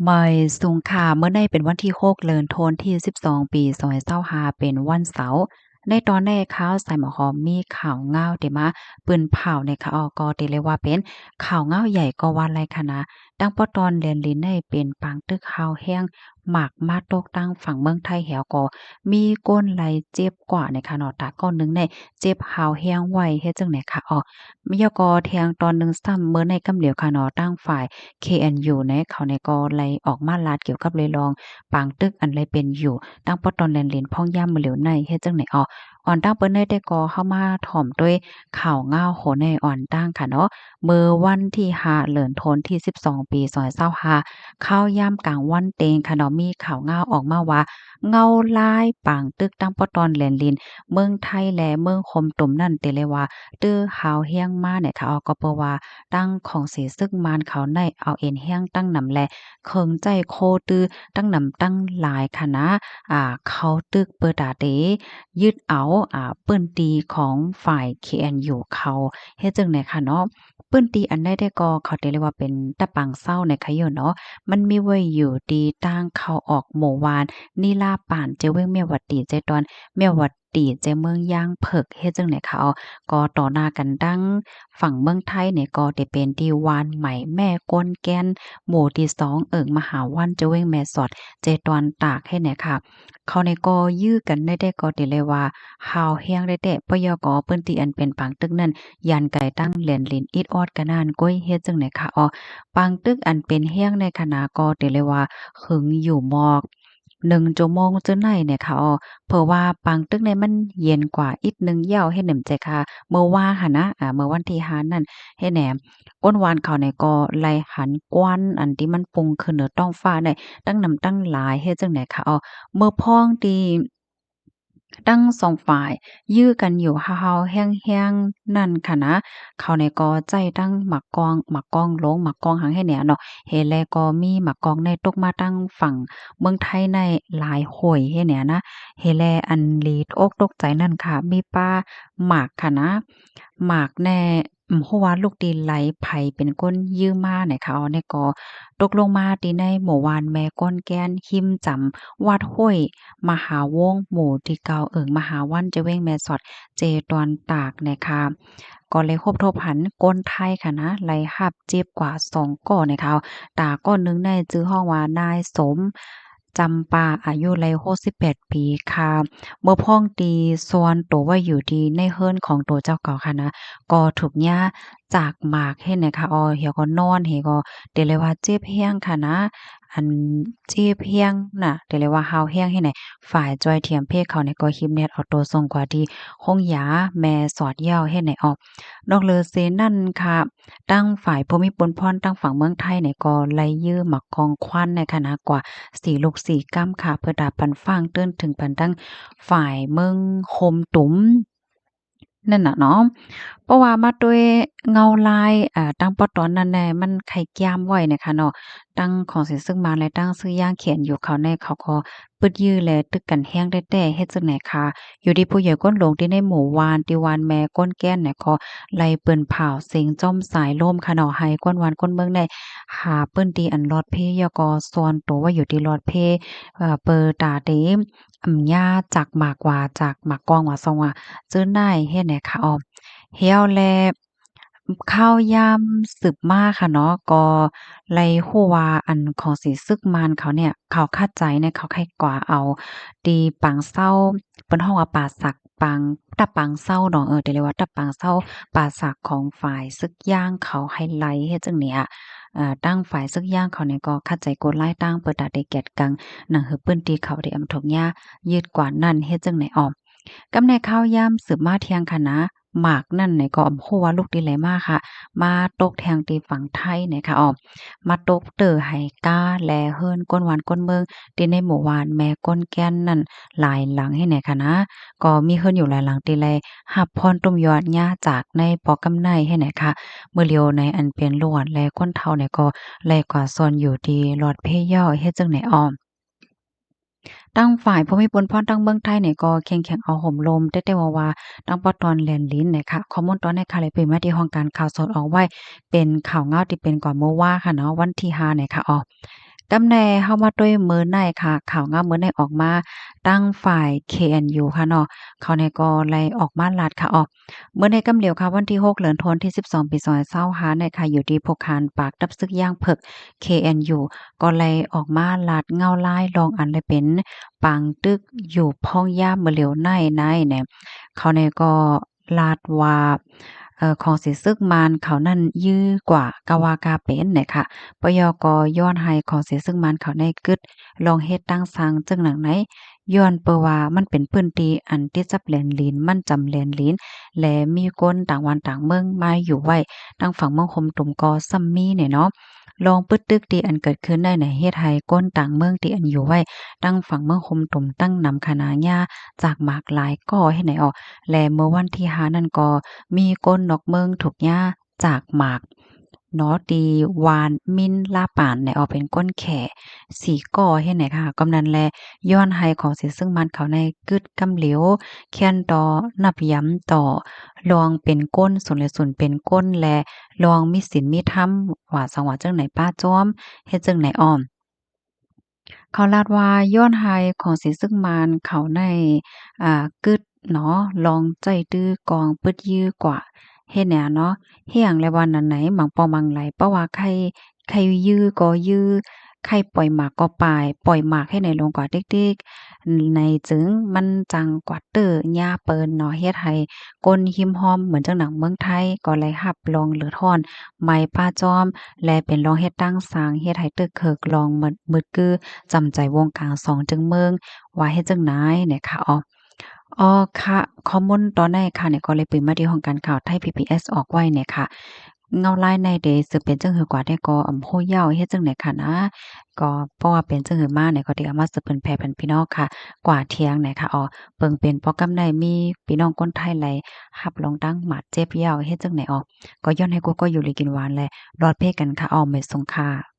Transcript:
ไม่สูงค่ะเมื่อในเป็นวันที่6เดือนธันวาคมที่12ปี2025เป็นวันเสาร์ในตอนแรกข่าวใส่หมอหอมมีข่าวเงาที่มาปืนเผาในค่ะก็ตีเลยว่าเป็นข่าวเงาใหญ่ก็ว่าไรคะนะดังปอตอนเรียนลิ้นในเป็นปางตึกข่าวแห้งหมากมาตกตั้งฝั่งเมืองไทยแหวก็มีก้นไหลเจ็บกว่าในค่ะเนาะตาก้อนหนึงในเจ็บหาวแห้งไว้เฮ็ดจังไหนคะมียกอแทงตอนหนึงซ้ำเมื่อในกำเหลียวค่ะเนาะตั้งฝ่าย KNU ในเขาในก็ไลออกมาลาดเกี่ยวกับเลยลองปางตึกอันไรเป็นอยู่ตั้งปอตอนแลนเลนพ่องย่ำมือเหลียวในเฮ็ดจังไหนอ่อนตั้งเปิ้นได้ก็เข้ามาถ่อมด้วยข่าวเงาโหในอ่อนตั้งค่ะเนาะเมื่อวันที่5เดือนธันวาคมที่12ปี2025ข้าวยามกลางวันเตงค่ะเนาะมีข่าวเงาออกมาว่าเงาลายปางตึกตั้งปอตอนแลนลินเมืองไทยและเมืองคมตุ่มนั่นเตเลยว่าตื้อหาวเฮียงมาเนี่ยค่ะก็เปว่า ตั้งของเสซึกมานเขาในเอาเอ็นแห้งตั้งนำแลเคิงใจโคตือตั้งนำตั้งหลายคณะเขาตึกเปิดตาเตยึดเอาเปิ้นตีของฝ่าย KNU เขาเฮ็ดจังได๋ค่ะเนาะเปิ้นตีอันใดได้ก็เขาเรียกว่าเป็นตะปังเศร้าในคะอยู่เนาะมันมีไว้อยู่ดีตั้งเข้าออกหมู่วานนีลาป่านเจเว้งเมียวัดตีใจตอนเมียวัดตีใจเมืองย่างเผิกเฮ็ดจังได๋ค่ะก็ต่อหน้ากันดัง ฝั่งเมืองไทยเนี่ยก็ได้เป็นที่วานใหม่แม่กวนแก่นหมู่ที่2มหาวันเจาเว้งแม่สอดเจตวนตากให้เนี่ยค่ะเขาในก็ยื้อกันได้ก็ติเลยว่าฮาวแฮงได้แต่ปยกเปิ้นที่อันเป็นปางตึกนั้นยันไก่ตั้งเหรียญลินอิดออดกันนานก้อยเฮ็ดจังไหนค่ะปางตึกอันเป็นแฮงในคณะก็ติเลยว่าหึงอยู่หมอก1 ชั่วโมงจังไหนเนี่ยค่ะเพราะว่าปางตึกในมันเย็นกว่าอีกหนึ่งเหย้าเฮ็ดหนำใจค่ะเมื่อว่าหันนะเมื่อวันที่5นั่น เฮ็ดแหนมก้นวานเขาเนี่ยก็ไล่หันกว้านอันที่มันปุงขึ้นเหนือท้องฟ้าได้ตั้งนำตั้งหลายเฮ็ดจั่งใดคะเมื่อพ้องที่ทั้ง2ฝ่ายยื้อกันอยู่ฮาวๆแห้งๆนั่นค่ะนะเขาเนี่ยก็ใจตั้งหมักกองลงหมักกองหังให้แหน่เนาะเฮ็ดแล้วก็มีหมักกองในตกมาตั้งฝั่งเมืองไทยในหลายโหยเฮ็ดแหน่นะเฮ็ดแลอันลีตอกตกใจนั่นค่ะมีป้าหมากค่ะนะหมากแน่เพราะว่าลูกดินไหลไผเป็นก้นยื้อมาเนี่ยค่ะเนี่ยก็ตกลงมาที่ในหมู่บ้านแม่ก้นแก้นหิมจำวัดห้วย มหาวงศ์หมู่ที่เก่ามหาวันเจาเว้งแม่สอดเจตวนตากนะคะก็เลยคบทบหันก้นไทยค่ะนะไล่หับเจ็บกว่า2ก่อนะคะตาก้อนหนึงในชื่อห้องว่านายสมจำปาอายุไล68ปีค่ะเมื่อพ้องตีส่วนตัวว่าอยู่ดีในเฮิรนของตัวเจ้าเก่าค่ะนะก็ถูกย่าจากหมากเฮ็ดนะคะเหี่ยวก็นอนเฮก็เดี๋ยวเลยว่าเจ็บแรงค่ะนะ อันที่เพียงน่ะเรียกเลยว่าฮาวแฮงให้ไหนฝ่ายจอยเทียมเพศเขาเนี่ยก็ฮิมเน็ตเอาตัวส่งกว่าที่ห้องยาแม่สอดเหย้าเฮ็ดไหนนอกเหลือเซนั่นค่ะตั้งฝ่ายภูมิปนพรตั้งฝั่งเมืองไทยเนี่ยก็ไล่ยื้อหมักกองควันในคณะกว่า4ลูก4ก้ำค่ะเพื่อดาปันฟ้างเตื้นถึงปันตั้งฝ่ายเมืองโคมตุ๋มนั่นน่ะเนาะ เพราะว่ามาด้วยเงาลายตั้งปอตอนนั้นแหละมันไข่ย้ามไว้น่ะค่ะเนาะตั้งของเสียซึ่งมาและตั้งชื่อย่างเขียนอยู่เขาในเขาก็ปึดยื้อแลตึกกันแฮงแท้ๆเฮ็ดจั่งใดคะอยู่ดีผู้ใหญ่ก้นหลงที่ในหมู่วานที่วานแม่ก้นแก้นเนี่ยก็ไล่เปิ้นเผาเสียงจ้อมสายลมค่ะเนาะให้ก้นวานก้นเมืองได้หาเปิ้นที่อันลอดเพยก็ซ่อนตัวไว้อยู่ที่ลอดเพเปิดตาเต็มญาจากหมากว่าจากหมากกองว่าซองว่าเจิ้นได้เฮ็ดแหนคะเฮียวแลข้าวยามสืบมาค่ะเนาะก็ไลฮู้ว่าอันของสีซึกมานเขาเนี่ยเขาคาดใจเนี่ยเขาใครกว่าเอาตีปางเศร้าเปิ้นฮ้องว่าป่าสักปางตะปางเศร้าเนาะแต่เรียกว่าตะปางเศร้าป่าสักของฝ่ายซึกย่างเขาให้ไลเฮ็ดจังเนี่ยตั้งฝ่ายซึกย่างเขาเนี่ยก็คัดใจกดไล่ตั้งเปิดตาได้แกดกังหนังหือปื้นตีเขาได้อำทกยายืดกว่านั้นเฮ็ดจังไหนกำแหน่ข้าวยามสืบมาเที่ยงค่ะนะหมากนั่นเนี่ยก็ฮู้ว่าลูกดีไหลมาค่ะมาตกแทงตีฝั่งไทยเนี่ยค่ะมาตกเตอไหกาแลเฮิรนก้นหวานก้นเมืองที่ในหมู่บ้านแม่ก้นแก้นนั่นหลายหลังให้แหน่ค่ะนะก็มีเฮิรนอยู่หลายหลังที่แลรับพรตุ่มยอดหญ้าจากในปอกำไนให้แหน่ค่ะเมื่อเลียวในอันเป็นลวดและคนเฒ่าเนี่ยก็แลกว่าซ่อนอยู่ที่หลอดเพย่อเฮ็ดจังไหนตั้งฝ่ายภูมิพลพรตั้งเมืองไทยเนี่ยก็เข้มแข็งเอาห่มลมแต่ว่าตั้งปอตอนแลนลิ้นเนี่ยค่ะข้อมูลตอนในค่ะเลยเป็นมาที่ห้องการข่าวสดออกไว้เป็นข่าวเงาที่เป็นก่อนเมื่อว่าค่ะเนาะวันที่5เนี่ยค่ะ กำแน่เฮามาด้วยมื้อในค่ะข่าวงามมื้อในออกมาตั้งฝ่าย KNU ค่ะเนาะเขาเนี่ยก็ไล่ออกมาลัดค่ะมื้อในกำเหลียวค่ะวันที่6เดือนธันวาคมที่12ปี2025เนี่ยค่ะอยู่ที่พกคานปากตับซึกย่างเผิก KNU ก็ไล่ออกมาลัดเงาลายลองอันเลยเป็นปางตึกอยู่พ้องย่ามมื้อเหลียวในเนี่ยเขาเนี่ยก็ลาดว่าของสิซึกมานเขานั่นยื้อกว่ากะว่ากาเป็นเนี่ยค่ะ ปยกย้อนให้ของเสียซึ่งมันเขาในกึดลองเฮ็ดตั้งสร้างจึงหนังไหนย้อนเปอว่ามันเป็นพื้นที่อันที่จับแหลนลิ้นมันจำแหลนลิ้นและมีคนต่างวันต่างเมืองมาอยู่ไว้ตั้งฝั่งเมืองคมตุ่มกอซัมมีเนี่ยเนาะลองปึดตึกที่อันเกิดขึ้นได้ในเฮ็ดให้ก้นต่างเมืองที่อันอยู่ไว้ตั้งฝั่งเมืองคมตุ่มตั้งนำคณะหญ้าจากหมากหลายก่อให้ไหนออกและเมื่อวันที่5นั่นก็มีก้นนอกเมืองถูกหญ้าจากหมาก เนาะตีวานมินลาป่านเนี่ยเอาเป็นก้นแข่สีก่อเฮ็ดไหนค่ะกำนันแลย้อนให้ของสิซึ่งมันเขาในกึดกำเหลียวเคียนต่อนับย้ำต่อลองเป็นก้นส่วนและส่วนเป็นก้นและลองมีศีลมีธรรมว่าสังว่าจังไหนป้าจ้อมเฮ็ดจังไหนอ้อม เขาลาดว่าย้อนไห้ของสิซึ่งมานเขาในกึดเนาะลองใจตื้อกองปึดยื้อกว่าเฮ็ดแนวเนาะเฮียงและว่านั้นไหนหมังปอมังไหลเพราะว่าใครยื้อก็ยื้อใครปล่อยหมากก็ปล่ายปล่อยหมากให้ไหนลงกว่าเด็กๆในจึงมันจังกว่าเตอหญ้าเปิ้นเนาะเฮ็ดให้ก้นหิมหอมเหมือนจังหนังเมืองไทยก็เลยรับรองเหลือทอนไม้ป้าจ้อมและเป็นรองเฮ็ดตั้งสร้างเฮ็ดให้ตึกเคิกลองมึดกือ จำใจวงการสองจึงเมืองว่าเฮ็ดจั่งใดเนี่ยค่ะค่ะข้อมูลตอนในค่ะเนี่ยก็เลยปืนมาที่ห้องการข่าวไทย PBS ออกไว้เนี่ยค่ะเงาลายในเดสืบเป็นจั่งหือกว่าได้ก็โ้ยาวเฮ็ดจั่งใดค่ะนะก็เพราะว่าเป็นจั่งหือมาเนี่ยก็ได้เอามาสืบเพิ่นแผ่พันพี่น้องค่ะกว่าเที่ยงเนี่ยค่ะเปิ่งเป็นเพราะกำใดมีพี่น้องคนไทยหลายรับรองดังหมัดเจ็บยาวเฮ็ดจั่งใดก็ย้อนให้กูก็อยู่ลีกินหวานแลรอดเพกันค่ะไม่สงค่ะ